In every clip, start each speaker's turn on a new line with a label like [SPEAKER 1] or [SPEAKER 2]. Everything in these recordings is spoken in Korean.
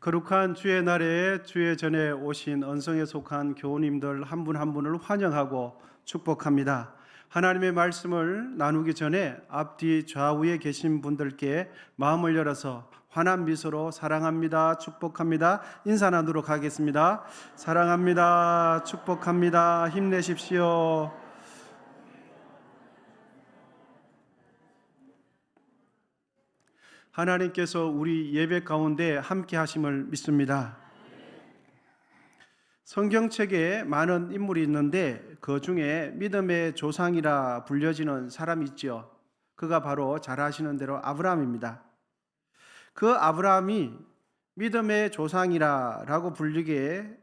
[SPEAKER 1] 거룩한 주의 날에 주의 전에 오신 언성에 속한 교우님들 한 분 한 분을 환영하고 축복합니다. 하나님의 말씀을 나누기 전에 앞뒤 좌우에 계신 분들께 마음을 열어서 환한 미소로 사랑합니다, 축복합니다 인사 나누도록 하겠습니다. 사랑합니다, 축복합니다, 힘내십시오. 하나님께서 우리 예배 가운데 함께 하심을 믿습니다. 성경책에 많은 인물이 있는데 그 중에 믿음의 조상이라 불려지는 사람이 있죠. 그가 바로 잘 아시는 대로 아브라함입니다. 그 아브라함이 믿음의 조상이라고 불리게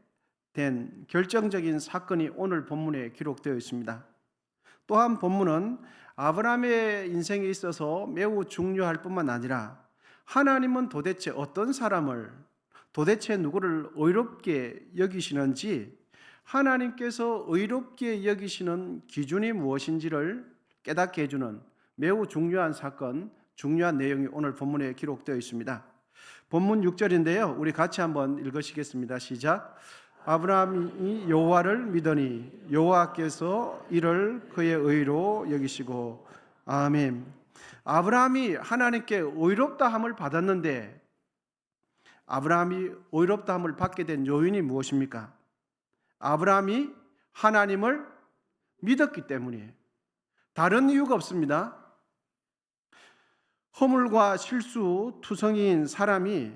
[SPEAKER 1] 된 결정적인 사건이 오늘 본문에 기록되어 있습니다. 또한 본문은 아브라함의 인생에 있어서 매우 중요할 뿐만 아니라 하나님은 도대체 어떤 사람을, 도대체 누구를 의롭게 여기시는지, 하나님께서 의롭게 여기시는 기준이 무엇인지를 깨닫게 해주는 매우 중요한 사건, 중요한 내용이 오늘 본문에 기록되어 있습니다. 본문 6절인데요. 우리 같이 한번 읽으시겠습니다. 시작. 아브라함이 여호와를 믿으니 여호와께서 이를 그의 의로 여기시고. 아멘. 아브라함이 하나님께 의롭다함을 받았는데 아브라함이 의롭다함을 받게 된 요인이 무엇입니까? 아브라함이 하나님을 믿었기 때문이에요. 다른 이유가 없습니다. 허물과 실수 투성이인 사람이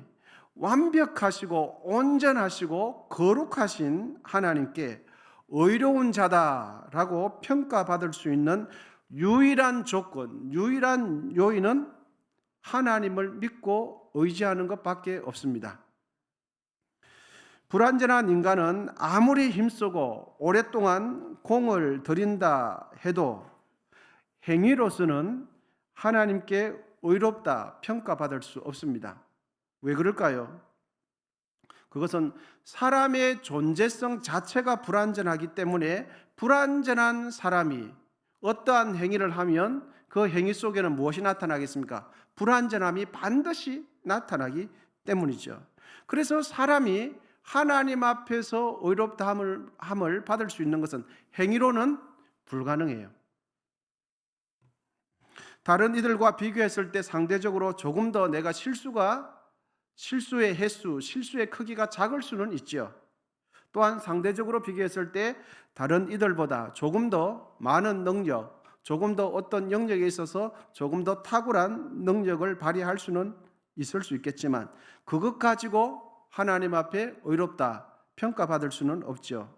[SPEAKER 1] 완벽하시고 온전하시고 거룩하신 하나님께 의로운 자다라고 평가받을 수 있는 유일한 조건, 유일한 요인은 하나님을 믿고 의지하는 것밖에 없습니다. 불완전한 인간은 아무리 힘쓰고 오랫동안 공을 들인다 해도 행위로서는 하나님께 의롭다 평가받을 수 없습니다. 왜 그럴까요? 그것은 사람의 존재성 자체가 불완전하기 때문에 불완전한 사람이 어떠한 행위를 하면 그 행위 속에는 무엇이 나타나겠습니까? 불완전함이 반드시 나타나기 때문이죠. 그래서 사람이 하나님 앞에서 의롭다함을 받을 수 있는 것은 행위로는 불가능해요. 다른 이들과 비교했을 때 상대적으로 조금 더 내가 실수의 횟수, 실수의 크기가 작을 수는 있죠. 또한 상대적으로 비교했을 때 다른 이들보다 조금 더 많은 능력, 조금 더 어떤 영역에 있어서 조금 더 탁월한 능력을 발휘할 수는 있을 수 있겠지만 그것 가지고 하나님 앞에 의롭다 평가받을 수는 없죠.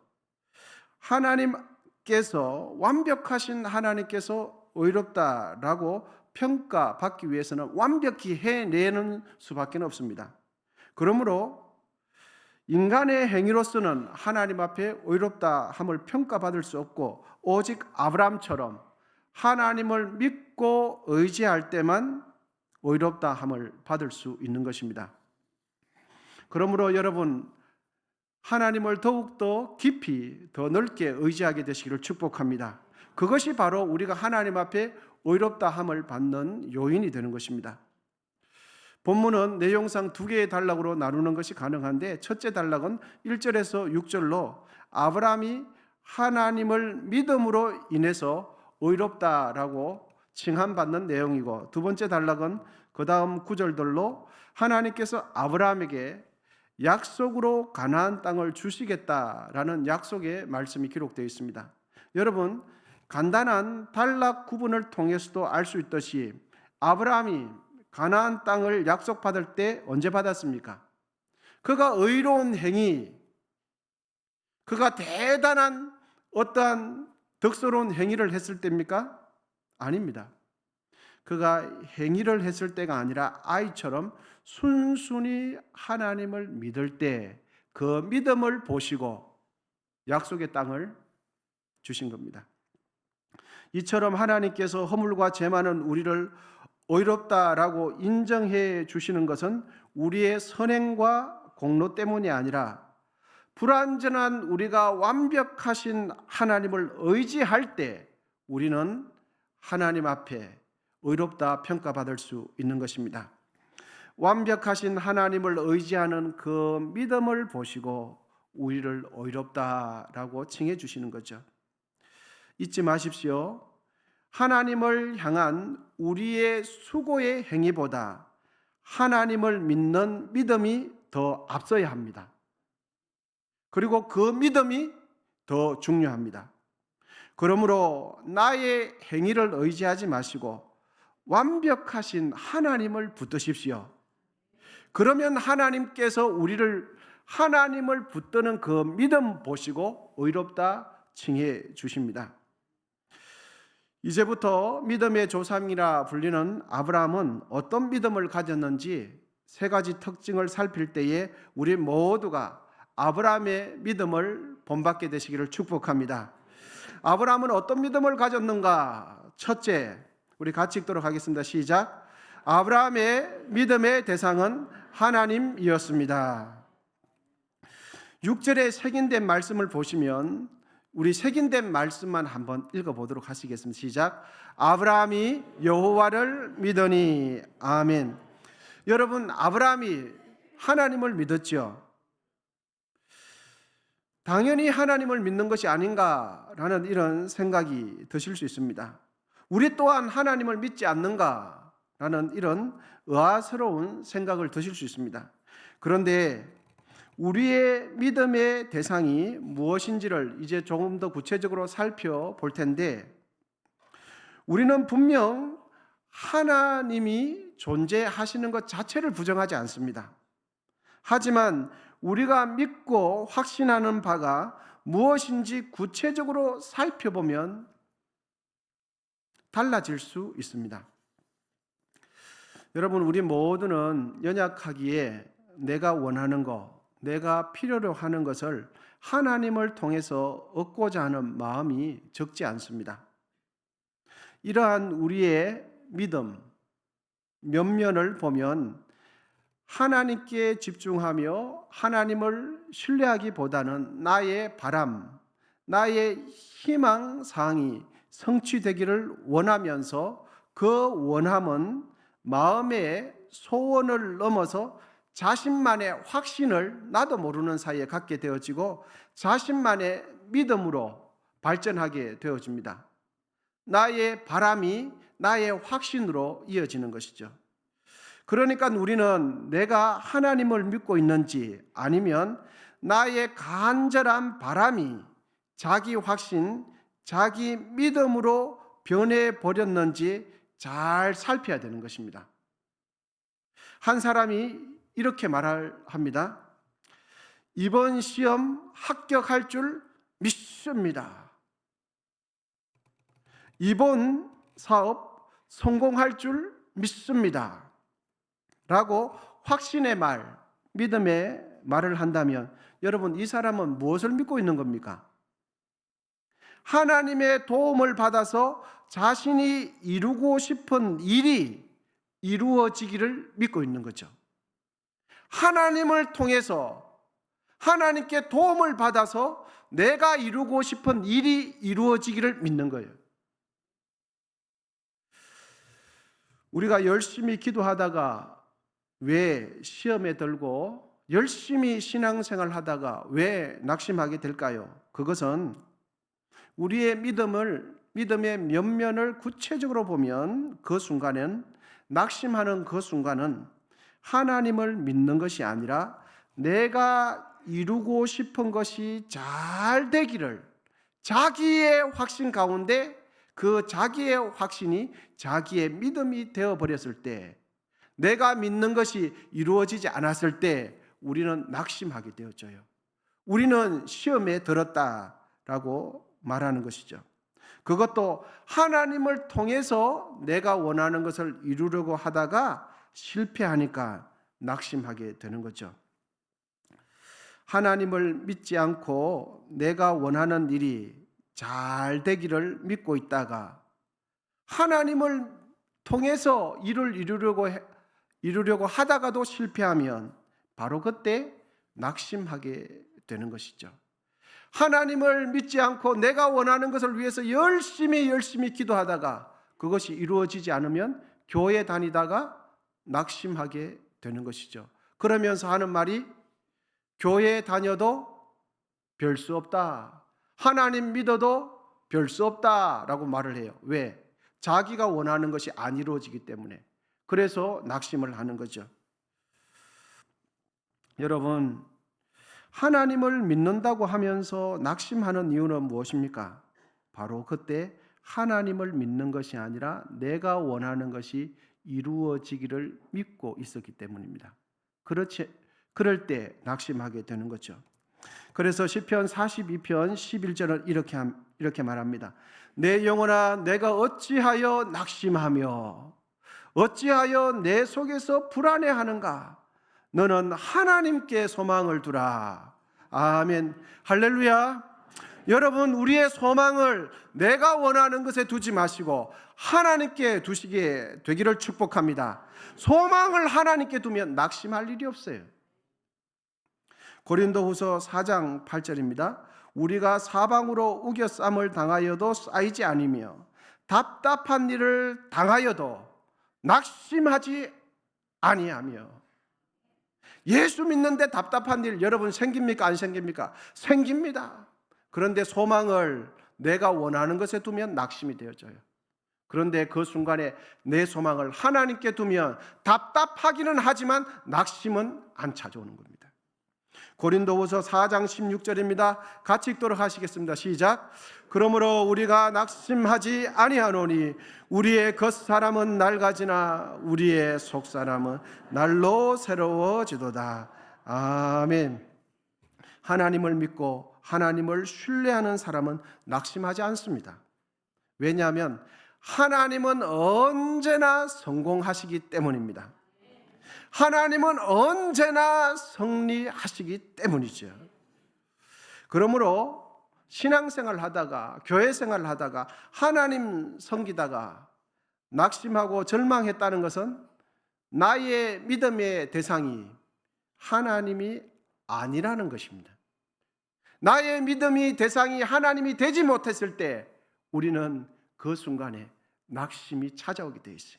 [SPEAKER 1] 하나님께서 완벽하신 하나님께서 의롭다라고 평가받기 위해서는 완벽히 해내는 수밖에 없습니다. 그러므로 인간의 행위로서는 하나님 앞에 의롭다함을 평가받을 수 없고 오직 아브라함처럼 하나님을 믿고 의지할 때만 의롭다함을 받을 수 있는 것입니다. 그러므로 여러분, 하나님을 더욱더 깊이 더 넓게 의지하게 되시기를 축복합니다. 그것이 바로 우리가 하나님 앞에 의롭다함을 받는 요인이 되는 것입니다. 본문은 내용상 두 개의 단락으로 나누는 것이 가능한데 첫째 단락은 1절에서 6절로 아브라함이 하나님을 믿음으로 인해서 의롭다라고 칭함받는 내용이고, 두 번째 단락은 그 다음 9절들로 하나님께서 아브라함에게 약속으로 가나안 땅을 주시겠다라는 약속의 말씀이 기록되어 있습니다. 여러분, 간단한 단락 구분을 통해서도 알 수 있듯이 아브라함이 가나안 땅을 약속받을 때 언제 받았습니까? 그가 의로운 행위, 그가 대단한 어떠한 덕스러운 행위를 했을 때입니까? 아닙니다. 그가 행위를 했을 때가 아니라 아이처럼 순순히 하나님을 믿을 때 그 믿음을 보시고 약속의 땅을 주신 겁니다. 이처럼 하나님께서 허물과 죄 많은 우리를 의롭다라고 인정해 주시는 것은 우리의 선행과 공로 때문이 아니라 불완전한 우리가 완벽하신 하나님을 의지할 때 우리는 하나님 앞에 의롭다 평가받을 수 있는 것입니다. 완벽하신 하나님을 의지하는 그 믿음을 보시고 우리를 의롭다라고 칭해 주시는 거죠. 잊지 마십시오. 하나님을 향한 우리의 수고의 행위보다 하나님을 믿는 믿음이 더 앞서야 합니다. 그리고 그 믿음이 더 중요합니다. 그러므로 나의 행위를 의지하지 마시고 완벽하신 하나님을 붙드십시오. 그러면 하나님께서 하나님을 붙드는 그 믿음 보시고 의롭다 칭해 주십니다. 이제부터 믿음의 조상이라 불리는 아브라함은 어떤 믿음을 가졌는지 세 가지 특징을 살필 때에 우리 모두가 아브라함의 믿음을 본받게 되시기를 축복합니다. 아브라함은 어떤 믿음을 가졌는가? 첫째, 우리 같이 읽도록 하겠습니다. 시작. 아브라함의 믿음의 대상은 하나님이었습니다. 6절에 색인된 말씀을 보시면 우리 색인된 말씀만 한번 읽어보도록 하시겠습니다. 시작. 아브라함이 여호와를 믿으니. 아멘. 여러분, 아브라함이 하나님을 믿었죠. 당연히 하나님을 믿는 것이 아닌가라는 이런 생각이 드실 수 있습니다. 우리 또한 하나님을 믿지 않는가라는 이런 의아스러운 생각을 드실 수 있습니다. 그런데 우리의 믿음의 대상이 무엇인지를 이제 조금 더 구체적으로 살펴볼 텐데, 우리는 분명 하나님이 존재하시는 것 자체를 부정하지 않습니다. 하지만 우리가 믿고 확신하는 바가 무엇인지 구체적으로 살펴보면 달라질 수 있습니다. 여러분, 우리 모두는 연약하기에 내가 원하는 것, 내가 필요로 하는 것을 하나님을 통해서 얻고자 하는 마음이 적지 않습니다. 이러한 우리의 믿음, 면면을 보면 하나님께 집중하며 하나님을 신뢰하기보다는 나의 바람, 나의 희망사항이 성취되기를 원하면서 그 원함은 마음의 소원을 넘어서 자신만의 확신을 나도 모르는 사이에 갖게 되어지고 자신만의 믿음으로 발전하게 되어집니다. 나의 바람이 나의 확신으로 이어지는 것이죠. 그러니까 우리는 내가 하나님을 믿고 있는지 아니면 나의 간절한 바람이 자기 확신, 자기 믿음으로 변해버렸는지 잘 살펴야 되는 것입니다. 한 사람이 이렇게 말합니다. 이번 시험 합격할 줄 믿습니다. 이번 사업 성공할 줄 믿습니다. 라고 확신의 말, 믿음의 말을 한다면 여러분, 이 사람은 무엇을 믿고 있는 겁니까? 하나님의 도움을 받아서 자신이 이루고 싶은 일이 이루어지기를 믿고 있는 거죠. 하나님을 통해서 하나님께 도움을 받아서 내가 이루고 싶은 일이 이루어지기를 믿는 거예요. 우리가 열심히 기도하다가 왜 시험에 들고 열심히 신앙생활 하다가 왜 낙심하게 될까요? 그것은 우리의 믿음의 면면을 구체적으로 보면 그 순간은, 낙심하는 그 순간은 하나님을 믿는 것이 아니라 내가 이루고 싶은 것이 잘 되기를, 자기의 확신 가운데 그 자기의 확신이 자기의 믿음이 되어버렸을 때, 내가 믿는 것이 이루어지지 않았을 때 우리는 낙심하게 되어져요. 우리는 시험에 들었다라고 말하는 것이죠. 그것도 하나님을 통해서 내가 원하는 것을 이루려고 하다가 실패하니까 낙심하게 되는 거죠. 하나님을 믿지 않고 내가 원하는 일이 잘 되기를 믿고 있다가 하나님을 통해서 일을 이루려고 하다가도 실패하면 바로 그때 낙심하게 되는 것이죠. 하나님을 믿지 않고 내가 원하는 것을 위해서 열심히 기도하다가 그것이 이루어지지 않으면 교회 다니다가 낙심하게 되는 것이죠. 그러면서 하는 말이 교회 다녀도 별 수 없다. 하나님 믿어도 별 수 없다라고 말을 해요. 왜? 자기가 원하는 것이 안 이루어지기 때문에. 그래서 낙심을 하는 거죠. 여러분, 하나님을 믿는다고 하면서 낙심하는 이유는 무엇입니까? 바로 그때 하나님을 믿는 것이 아니라 내가 원하는 것이 이루어지기를 믿고 있었기 때문입니다. 그럴 때 낙심하게 되는 거죠. 그래서 시편 42편 11절은 이렇게 말합니다. 내 영혼아, 내가 어찌하여 낙심하며 어찌하여 내 속에서 불안해하는가? 너는 하나님께 소망을 두라. 아멘. 할렐루야. 여러분, 우리의 소망을 내가 원하는 것에 두지 마시고 하나님께 두시게 되기를 축복합니다. 소망을 하나님께 두면 낙심할 일이 없어요. 고린도후서 4장 8절입니다. 우리가 사방으로 우겨쌈을 당하여도 쌓이지 아니며 답답한 일을 당하여도 낙심하지 아니하며. 예수 믿는데 답답한 일 여러분 생깁니까? 안 생깁니까? 생깁니다. 그런데 소망을 내가 원하는 것에 두면 낙심이 되어져요. 그런데 그 순간에 내 소망을 하나님께 두면 답답하기는 하지만 낙심은 안 찾아오는 겁니다. 고린도후서 4장 16절입니다. 같이 읽도록 하시겠습니다. 시작. 그러므로 우리가 낙심하지 아니하노니 우리의 겉사람은 낡아지나 우리의 속사람은 날로 새로워지도다. 아멘. 하나님을 믿고 하나님을 신뢰하는 사람은 낙심하지 않습니다. 왜냐하면 하나님은 언제나 성공하시기 때문입니다. 하나님은 언제나 승리하시기 때문이죠. 그러므로 신앙생활 하다가 교회 생활을 하다가 하나님 섬기다가 낙심하고 절망했다는 것은 나의 믿음의 대상이 하나님이 아니라는 것입니다. 나의 믿음의 대상이 하나님이 되지 못했을 때 우리는 그 순간에 낙심이 찾아오게 되어 있어요.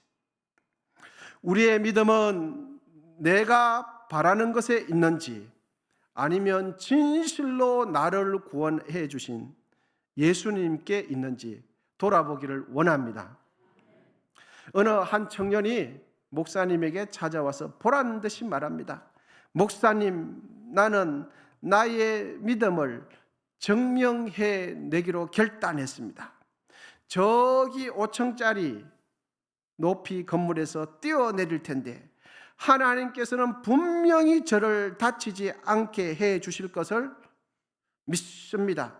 [SPEAKER 1] 우리의 믿음은 내가 바라는 것에 있는지 아니면 진실로 나를 구원해 주신 예수님께 있는지 돌아보기를 원합니다. 어느 한 청년이 목사님에게 찾아와서 보란 듯이 말합니다. 목사님, 나는 나의 믿음을 증명해 내기로 결단했습니다. 저기 5층짜리 높이 건물에서 뛰어내릴 텐데 하나님께서는 분명히 저를 다치지 않게 해 주실 것을 믿습니다.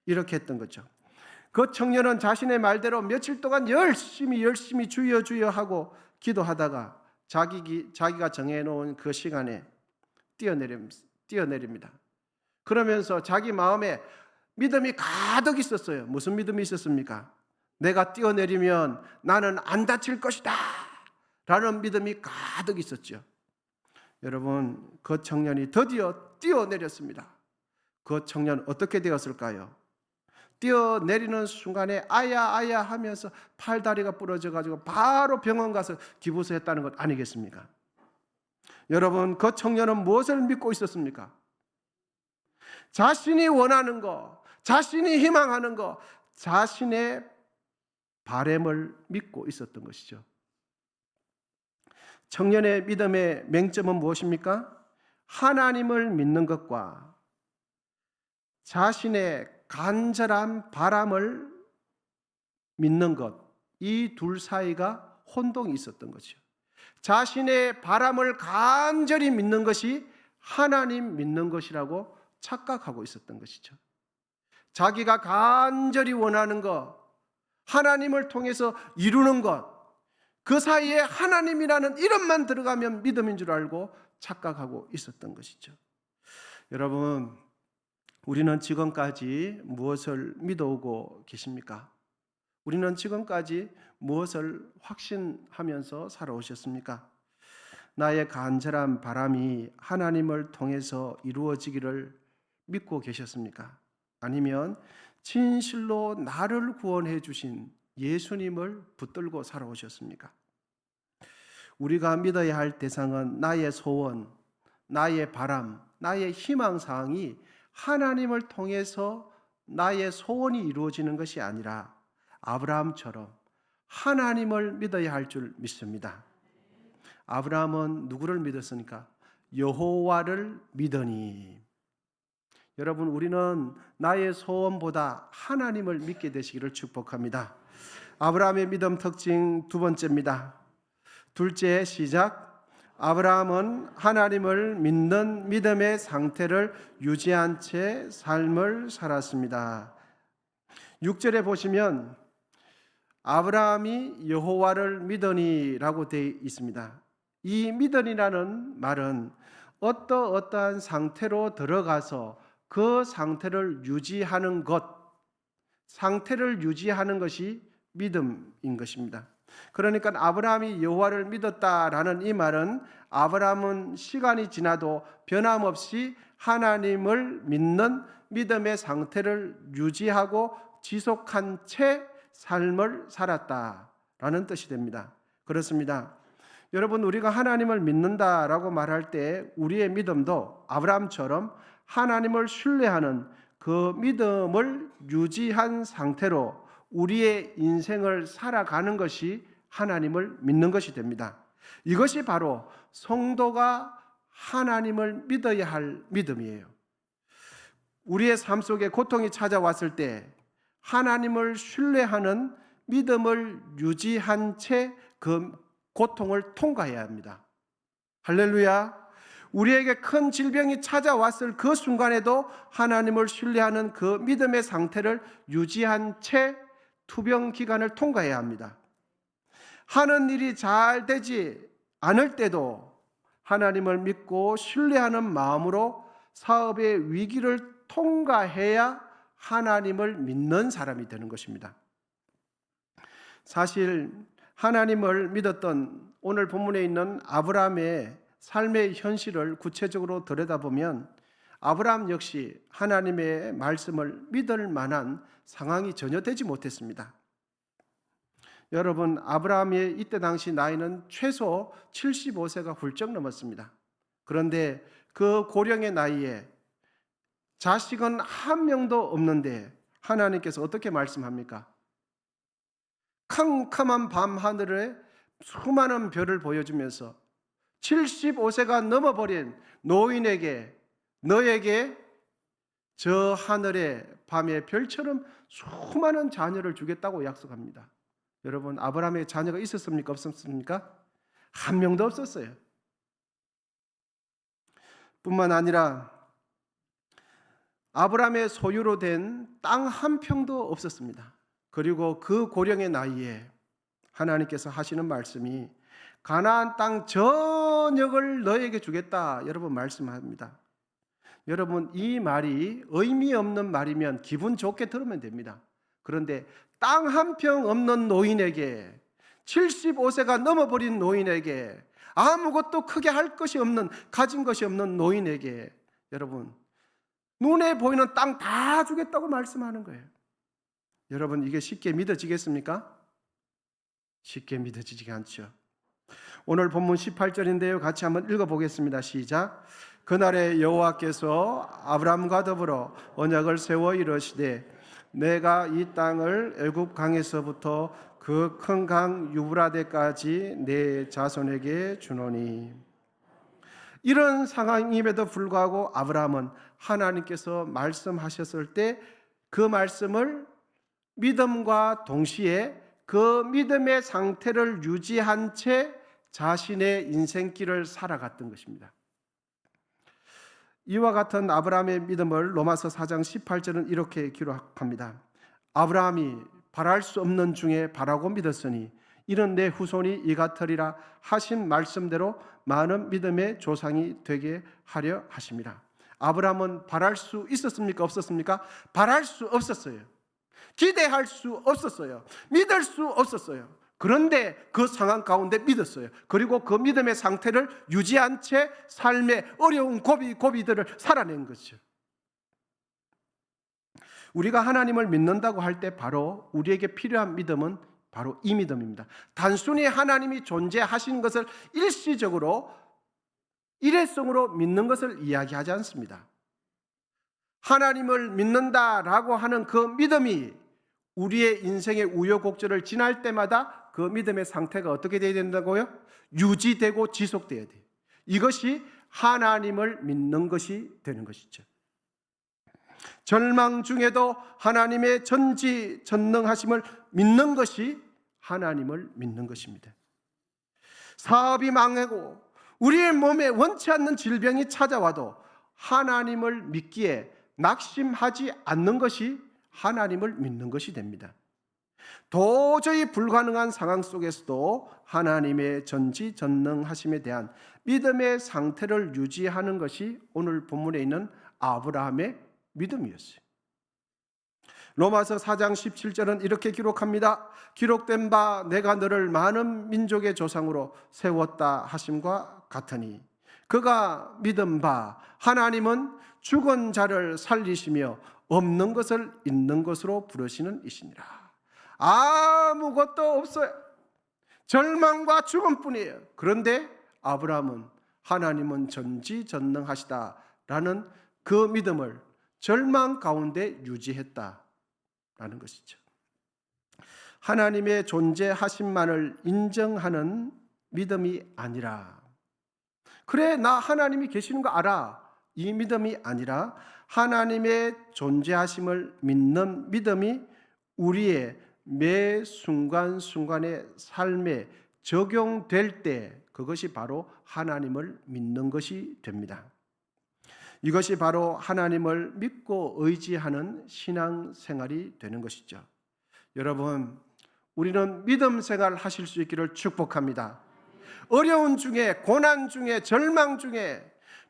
[SPEAKER 1] 이렇게 했던 거죠. 그 청년은 자신의 말대로 며칠 동안 열심히 주여 주여 하고 기도하다가 자기가 정해놓은 그 시간에 뛰어내립니다. 그러면서 자기 마음에 믿음이 가득 있었어요. 무슨 믿음이 있었습니까? 내가 뛰어내리면 나는 안 다칠 것이다 라는 믿음이 가득 있었죠. 여러분, 그 청년이 드디어 뛰어내렸습니다. 그 청년 어떻게 되었을까요? 뛰어내리는 순간에 아야 하면서 팔다리가 부러져가지고 바로 병원 가서 기부서했다는 것 아니겠습니까? 여러분, 그 청년은 무엇을 믿고 있었습니까? 자신이 원하는 거, 자신이 희망하는 거, 자신의 바램을 믿고 있었던 것이죠. 청년의 믿음의 맹점은 무엇입니까? 하나님을 믿는 것과 자신의 간절한 바람을 믿는 것, 이 둘 사이가 혼동이 있었던 거죠. 자신의 바람을 간절히 믿는 것이 하나님 믿는 것이라고 착각하고 있었던 것이죠. 자기가 간절히 원하는 것, 하나님을 통해서 이루는 것, 그 사이에 하나님이라는 이름만 들어가면 믿음인 줄 알고 착각하고 있었던 것이죠. 여러분, 우리는 지금까지 무엇을 믿어오고 계십니까? 우리는 지금까지 무엇을 확신하면서 살아오셨습니까? 나의 간절한 바람이 하나님을 통해서 이루어지기를 믿고 계셨습니까? 아니면 진실로 나를 구원해 주신 예수님을 붙들고 살아오셨습니까? 우리가 믿어야 할 대상은 나의 소원, 나의 바람, 나의 희망사항이 하나님을 통해서 나의 소원이 이루어지는 것이 아니라 아브라함처럼 하나님을 믿어야 할 줄 믿습니다. 아브라함은 누구를 믿었습니까? 여호와를 믿으니. 여러분, 우리는 나의 소원보다 하나님을 믿게 되시기를 축복합니다. 아브라함의 믿음 특징 두 번째입니다. 둘째, 시작. 아브라함은 하나님을 믿는 믿음의 상태를 유지한 채 삶을 살았습니다. 6절에 보시면 아브라함이 여호와를 믿으니라고 되어 있습니다. 이 믿으니라는 말은 어떠한 상태로 들어가서 그 상태를 유지하는 것이 믿음인 것입니다. 그러니까 아브라함이 여호와를 믿었다라는 이 말은 아브라함은 시간이 지나도 변함없이 하나님을 믿는 믿음의 상태를 유지하고 지속한 채 삶을 살았다라는 뜻이 됩니다. 그렇습니다. 여러분, 우리가 하나님을 믿는다라고 말할 때 우리의 믿음도 아브라함처럼 하나님을 신뢰하는 그 믿음을 유지한 상태로 우리의 인생을 살아가는 것이 하나님을 믿는 것이 됩니다. 이것이 바로 성도가 하나님을 믿어야 할 믿음이에요. 우리의 삶 속에 고통이 찾아왔을 때 하나님을 신뢰하는 믿음을 유지한 채 그 고통을 통과해야 합니다. 할렐루야. 우리에게 큰 질병이 찾아왔을 그 순간에도 하나님을 신뢰하는 그 믿음의 상태를 유지한 채 투병 기간을 통과해야 합니다. 하는 일이 잘 되지 않을 때도 하나님을 믿고 신뢰하는 마음으로 사업의 위기를 통과해야 하나님을 믿는 사람이 되는 것입니다. 사실 하나님을 믿었던 오늘 본문에 있는 아브라함의 삶의 현실을 구체적으로 들여다보면 아브라함 역시 하나님의 말씀을 믿을 만한 상황이 전혀 되지 못했습니다. 여러분, 아브라함의 이때 당시 나이는 최소 75세가 훌쩍 넘었습니다. 그런데 그 고령의 나이에 자식은 한 명도 없는데 하나님께서 어떻게 말씀합니까? 캄캄한 밤하늘에 수많은 별을 보여주면서 75세가 넘어버린 노인에게 너에게 저 하늘의 밤의 별처럼 수많은 자녀를 주겠다고 약속합니다. 여러분, 아브라함의 자녀가 있었습니까? 없었습니까? 한 명도 없었어요. 뿐만 아니라 아브라함의 소유로 된 땅 한 평도 없었습니다. 그리고 그 고령의 나이에 하나님께서 하시는 말씀이 가나안 땅 전역을 너에게 주겠다, 여러분 말씀합니다. 여러분, 이 말이 의미 없는 말이면 기분 좋게 들으면 됩니다. 그런데 땅 한 평 없는 노인에게, 75세가 넘어버린 노인에게, 아무것도 크게 할 것이 없는, 가진 것이 없는 노인에게 여러분 눈에 보이는 땅 다 주겠다고 말씀하는 거예요. 여러분, 이게 쉽게 믿어지겠습니까? 쉽게 믿어지지 않죠. 오늘 본문 18절인데요. 같이 한번 읽어보겠습니다. 시작. 그날에 여호와께서 아브라함과 더불어 언약을 세워 이르시되 내가 이 땅을 애굽 강에서부터 그 큰 강 유브라데까지 내 자손에게 주노니. 이런 상황임에도 불구하고 아브라함은 하나님께서 말씀하셨을 때 그 말씀을 믿음과 동시에 그 믿음의 상태를 유지한 채 자신의 인생길을 살아갔던 것입니다. 이와 같은 아브라함의 믿음을 로마서 4장 18절은 이렇게 기록합니다. 아브라함이 바랄 수 없는 중에 바라고 믿었으니 이는 내 후손이 이같으리라 하신 말씀대로 많은 믿음의 조상이 되게 하려 하심이라. 아브라함은 바랄 수 있었습니까? 없었습니까? 바랄 수 없었어요. 기대할 수 없었어요. 믿을 수 없었어요. 그런데 그 상황 가운데 믿었어요. 그리고 그 믿음의 상태를 유지한 채 삶의 어려운 고비들을 살아낸 거죠. 우리가 하나님을 믿는다고 할 때 바로 우리에게 필요한 믿음은 바로 이 믿음입니다. 단순히 하나님이 존재하신 것을 일시적으로 일회성으로 믿는 것을 이야기하지 않습니다. 하나님을 믿는다라고 하는 그 믿음이 우리의 인생의 우여곡절을 지날 때마다 그 믿음의 상태가 어떻게 되어야 된다고요? 유지되고 지속되어야 돼요. 이것이 하나님을 믿는 것이 되는 것이죠. 절망 중에도 하나님의 전지전능하심을 믿는 것이 하나님을 믿는 것입니다. 사업이 망하고 우리의 몸에 원치 않는 질병이 찾아와도 하나님을 믿기에 낙심하지 않는 것이 하나님을 믿는 것이 됩니다. 도저히 불가능한 상황 속에서도 하나님의 전지전능하심에 대한 믿음의 상태를 유지하는 것이 오늘 본문에 있는 아브라함의 믿음이었어요. 로마서 4장 17절은 이렇게 기록합니다. 기록된 바 내가 너를 많은 민족의 조상으로 세웠다 하심과 같으니 그가 믿은 바 하나님은 죽은 자를 살리시며 없는 것을 있는 것으로 부르시는 이시니라. 아무것도 없어요. 절망과 죽음뿐이에요. 그런데 아브라함은 하나님은 전지전능하시다라는 그 믿음을 절망 가운데 유지했다라는 것이죠. 하나님의 존재하심만을 인정하는 믿음이 아니라, 그래 나 하나님이 계시는 거 알아, 이 믿음이 아니라 하나님의 존재하심을 믿는 믿음이 우리의 매 순간순간의 삶에 적용될 때 그것이 바로 하나님을 믿는 것이 됩니다. 이것이 바로 하나님을 믿고 의지하는 신앙생활이 되는 것이죠. 여러분, 우리는 믿음 생활 하실 수 있기를 축복합니다. 어려운 중에, 고난 중에, 절망 중에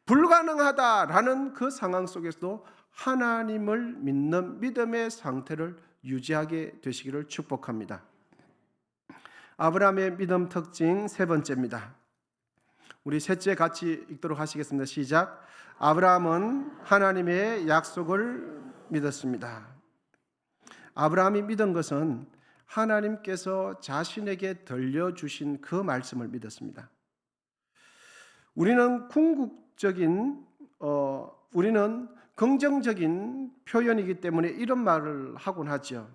[SPEAKER 1] 불가능하다라는 그 상황 속에서도 하나님을 믿는 믿음의 상태를 유지하게 되시기를 축복합니다. 아브라함의 믿음 특징 세 번째입니다. 우리 셋째 같이 읽도록 하시겠습니다. 시작. 아브라함은 하나님의 약속을 믿었습니다. 아브라함이 믿은 것은 하나님께서 자신에게 들려주신 그 말씀을 믿었습니다. 우리는 우리는 긍정적인 표현이기 때문에 이런 말을 하곤 하죠.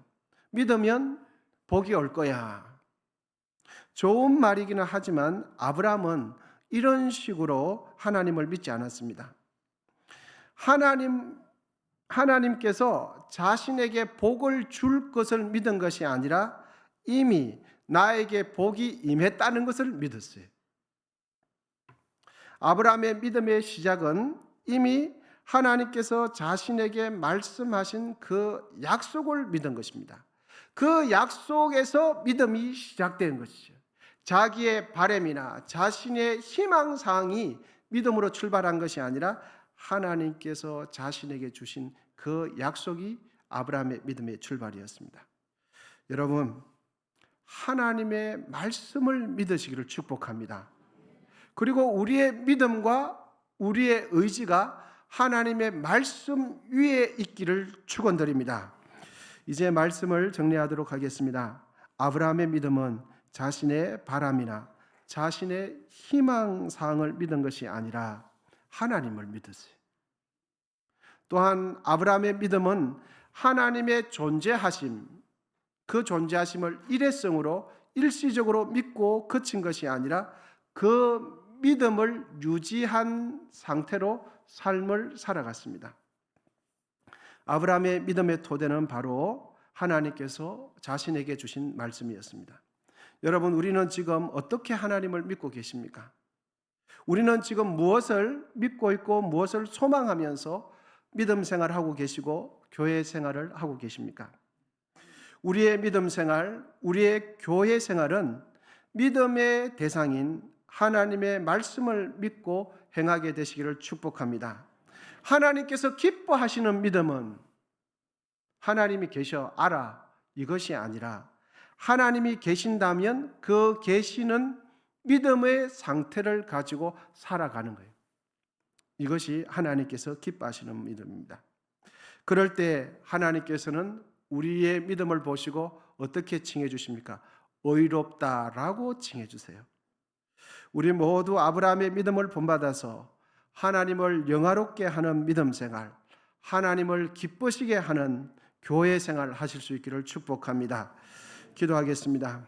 [SPEAKER 1] 믿으면 복이 올 거야. 좋은 말이기는 하지만 아브라함은 이런 식으로 하나님을 믿지 않았습니다. 하나님께서 자신에게 복을 줄 것을 믿은 것이 아니라 이미 나에게 복이 임했다는 것을 믿었어요. 아브라함의 믿음의 시작은 이미 하나님께서 자신에게 말씀하신 그 약속을 믿은 것입니다. 그 약속에서 믿음이 시작된 것이죠. 자기의 바람이나 자신의 희망사항이 믿음으로 출발한 것이 아니라 하나님께서 자신에게 주신 그 약속이 아브라함의 믿음의 출발이었습니다. 여러분, 하나님의 말씀을 믿으시기를 축복합니다. 그리고 우리의 믿음과 우리의 의지가 하나님의 말씀 위에 있기를 축원드립니다. 이제 말씀을 정리하도록 하겠습니다. 아브라함의 믿음은 자신의 바람이나 자신의 희망사항을 믿은 것이 아니라 하나님을 믿었어요. 또한 아브라함의 믿음은 하나님의 존재하심, 그 존재하심을 일회성으로 일시적으로 믿고 그친 것이 아니라 그 믿음을 유지한 상태로 삶을 살아갔습니다. 아브라함의 믿음의 토대는 바로 하나님께서 자신에게 주신 말씀이었습니다. 여러분, 우리는 지금 어떻게 하나님을 믿고 계십니까? 우리는 지금 무엇을 믿고 있고 무엇을 소망하면서 믿음 생활을 하고 계시고 교회 생활을 하고 계십니까? 우리의 믿음 생활, 우리의 교회 생활은 믿음의 대상인 하나님의 말씀을 믿고 행하게 되시기를 축복합니다. 하나님께서 기뻐하시는 믿음은 하나님이 계셔 알아 이것이 아니라 하나님이 계신다면 그 계시는 믿음의 상태를 가지고 살아가는 거예요. 이것이 하나님께서 기뻐하시는 믿음입니다. 그럴 때 하나님께서는 우리의 믿음을 보시고 어떻게 칭해 주십니까? 의롭다라고 칭해 주세요. 우리 모두 아브라함의 믿음을 본받아서 하나님을 영화롭게 하는 믿음 생활, 하나님을 기쁘시게 하는 교회 생활 하실 수 있기를 축복합니다. 기도하겠습니다.